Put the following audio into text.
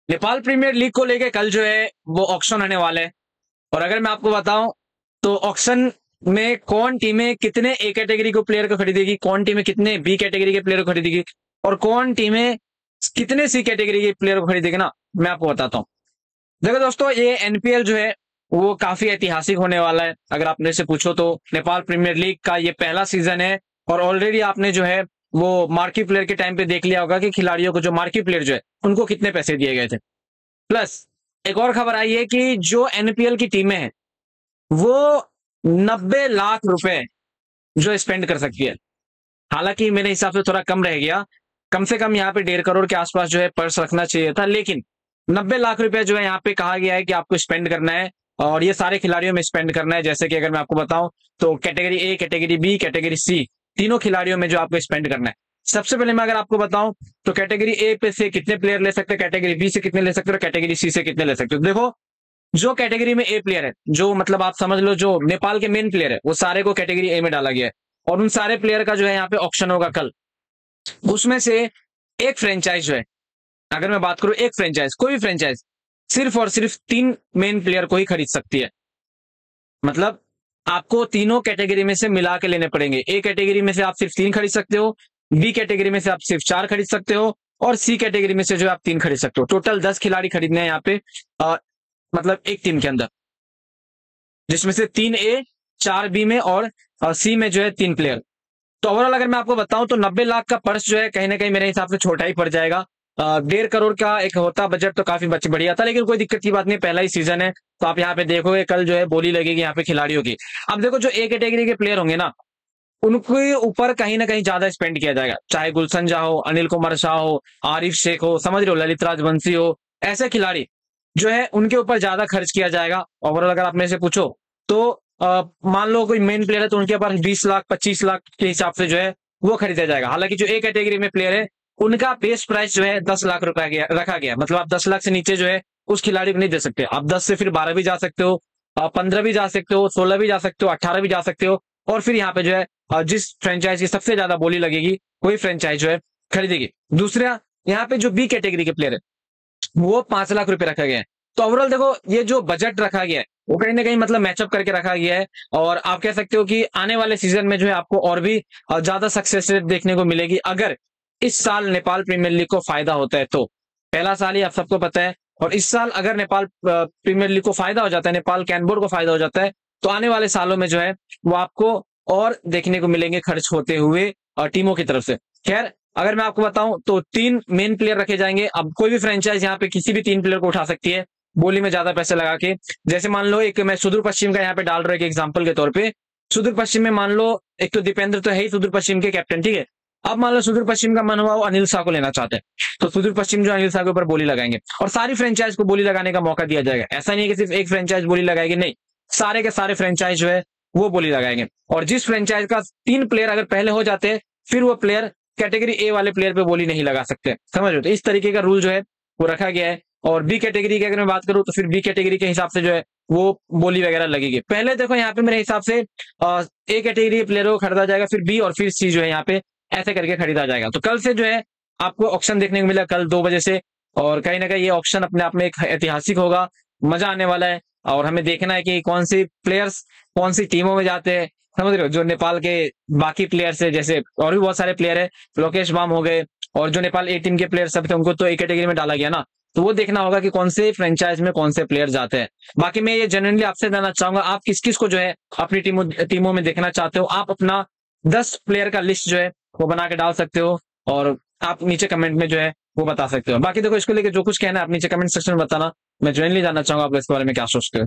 Nepal premiere league को लेके कल जो है वो ऑक्शन होने वाला है। और अगर मैं आपको बताऊं तो ऑक्शन में कौन टीमें कितने ए कैटेगरी को प्लेयर को खरीदेगी, कौन टीमें कितने बी कैटेगरी के प्लेयर को खरीदेगी और कौन टीमें कितने सी कैटेगरी के प्लेयर को खरीदेगी ना, मैं आपको बताता हूं। देखो दोस्तों, ये एनपीएल जो है वो काफी ऐतिहासिक होने वाला है। अगर आप मेरे से पूछो तो नेपाल प्रीमियर लीग का ये पहला सीजन है और ऑलरेडी आपने जो है वो मार्की प्लेयर के टाइम पे देख लिया होगा कि खिलाड़ियों को, जो मार्की प्लेयर जो है उनको कितने पैसे दिए गए थे। प्लस एक और खबर आई है कि जो एनपीएल की टीमें हैं वो 90 लाख रुपए जो स्पेंड कर सकती है। हालांकि मेरे हिसाब से थोड़ा कम रह गया, कम से कम यहाँ पे 1.5 करोड़ के आसपास जो है पर्स रखना चाहिए था, लेकिन 90 लाख रुपए जो है यहाँ पे कहा गया है कि आपको स्पेंड करना है और ये सारे खिलाड़ियों में स्पेंड करना है। जैसे कि अगर मैं आपको बताऊं तो category A, category B, category C, तीनों खिलाड़ियों में जो आपको स्पेंड करना है। सबसे पहले मैं अगर आपको बताऊं तो कैटेगरी ए पे से कितने प्लेयर ले सकते हैं, कैटेगरी बी से कितने ले सकते हो, कैटेगरी सी से कितने ले सकते हो। देखो, जो कैटेगरी में ए प्लेयर है, जो मतलब आप समझ लो जो नेपाल के मेन प्लेयर है, वो सारे को कैटेगरी ए में डाला गया है और उन सारे प्लेयर का जो है यहाँ पे ऑक्शन होगा कल। उसमें से एक फ्रेंचाइज जो है, अगर मैं बात करूं एक फ्रेंचाइज, कोई भी फ्रेंचाइज सिर्फ और सिर्फ 3 मेन प्लेयर को ही खरीद सकती है। मतलब आपको तीनों कैटेगरी में से मिला के लेने पड़ेंगे। ए कैटेगरी में से आप सिर्फ 3 खरीद सकते हो, बी कैटेगरी में से आप सिर्फ 4 खरीद सकते हो और सी कैटेगरी में से जो आप 3 खरीद सकते हो। टोटल 10 खिलाड़ी खरीदने हैं यहाँ पे, मतलब एक टीम के अंदर, जिसमें से 3 ए, 4 बी में और सी में जो है 3 प्लेयर। तो ओवरऑल अगर मैं आपको बताऊं तो 90 लाख का पर्स जो है कहीं ना कहीं मेरे हिसाब से छोटा ही पड़ जाएगा। 1.5 करोड़ का एक होता बजट तो काफी बढ़िया था, लेकिन कोई दिक्कत की बात नहीं, पहला ही सीजन है। तो आप यहाँ पे देखोगे कल जो है बोली लगेगी यहाँ पे खिलाड़ियों की। अब देखो, जो ए कैटेगरी के प्लेयर होंगे ना, उनके ऊपर कहीं ना कहीं ज्यादा स्पेंड किया जाएगा, चाहे गुलशन झा हो, अनिल कुमार शाह हो, आरिफ शेख हो, समझ रहे हो, ललित राजवंशी हो, ऐसे खिलाड़ी जो है उनके ऊपर ज्यादा खर्च किया जाएगा। ओवरऑल अगर आप मेरे से पूछो तो मान लो कोई मेन प्लेयर है तो उनके पास 20 लाख 25 लाख के हिसाब से जो है वो खरीदा जाएगा। हालांकि जो ए कैटेगरी में प्लेयर है उनका बेस प्राइस जो है 10 लाख रुपया रखा गया। मतलब आप 10 लाख से नीचे जो है उस खिलाड़ी को नहीं दे सकते। आप 10 से फिर 12 भी जा सकते हो, 15 भी जा सकते हो, 16 भी जा सकते हो, 18 भी जा सकते हो। और फिर यहाँ पे जो है जिस फ्रेंचाइज की सबसे ज्यादा बोली लगेगी वही फ्रेंचाइज जो है खरीदेगी। दूसरा, यहाँ पे जो बी कैटेगरी के प्लेयर है वो 5 लाख रुपए रखा गया है। तो ओवरऑल देखो, ये जो बजट रखा गया है वो कहीं ना कहीं मतलब मैचअप करके रखा गया है और आप कह सकते हो कि आने वाले सीजन में जो है आपको और भी ज्यादा सक्सेस रेट देखने को मिलेगी अगर इस साल नेपाल प्रीमियर लीग को फायदा होता है तो। पहला साल ही आप सबको पता है, और इस साल अगर नेपाल प्रीमियर लीग को फायदा हो जाता है, नेपाल कैन बोर्ड को फायदा हो जाता है, तो आने वाले सालों में जो है वो आपको और देखने को मिलेंगे खर्च होते हुए टीमों की तरफ से। खैर, अगर मैं आपको बताऊं तो 3 मेन प्लेयर रखे जाएंगे। अब कोई भी फ्रेंचाइज यहाँ पे किसी भी 3 प्लेयर को उठा सकती है बोली में ज्यादा पैसे लगा के। जैसे मान लो, एक मैं सुदूर पश्चिम का यहाँ पे डाल रहा हूं एक एग्जांपल के तौर पे। सुदूर पश्चिम में मान लो एक तो दीपेंद्र तो है ही सुदूर पश्चिम के कैप्टन, ठीक है। अब मान लो सुदूर पश्चिम का मन हुआ वो अनिल शाह को लेना चाहते हैं, तो सुदूर पश्चिम जो अनिल शाह के ऊपर बोली लगाएंगे और सारी फ्रेंचाइज को बोली लगाने का मौका दिया जाएगा। ऐसा नहीं है कि सिर्फ एक फ्रेंचाइज बोली लगाएगी, नहीं, सारे के सारे फ्रेंचाइज जो है वो बोली लगाएंगे। और जिस फ्रेंचाइज का 3 प्लेयर अगर पहले हो जाते हैं फिर वो प्लेयर कैटेगरी ए वाले प्लेयर पे बोली नहीं लगा सकते, समझ रहे हो। तो इस तरीके का रूल जो है वो रखा गया है। और बी कैटेगरी की अगर मैं बात करूं तो फिर बी कैटेगरी के हिसाब से जो है वो बोली वगैरह लगेगी। पहले देखो यहाँ पे मेरे हिसाब से ए कैटेगरी के प्लेयरों को खरीदा जाएगा, फिर बी और फिर सी जो है यहाँ पे ऐसे करके खरीदा जाएगा। तो कल से जो है आपको ऑक्शन देखने को मिला, कल 2 बजे से। और कहीं ना कहीं ये ऑक्शन अपने आप में एक ऐतिहासिक होगा, मजा आने वाला है। और हमें देखना है कि कौन सी प्लेयर्स कौन सी टीमों में जाते हैं, समझ रहे हो। जो नेपाल के बाकी प्लेयर्स है, जैसे और भी बहुत सारे प्लेयर है, लोकेश बाम हो गए, और जो नेपाल ए टीम के प्लेयर सब थे उनको तो एक कैटेगरी में डाला गया ना। तो वो देखना होगा कि कौन से फ्रेंचाइज में कौन से प्लेयर जाते हैं। बाकी मैं ये जनरली आपसे जानना चाहूंगा, आप किस किस को जो है अपनी टीमों में देखना चाहते हो। आप अपना 10 प्लेयर का लिस्ट जो है वो बना के डाल सकते हो और आप नीचे कमेंट में जो है वो बता सकते हो। बाकी देखो, इसको लेकर जो कुछ कहना है आप नीचे कमेंट सेक्शन में बताना। मैं जनरली जानना चाहूंगा आप इसके बारे में क्या सोचते हो।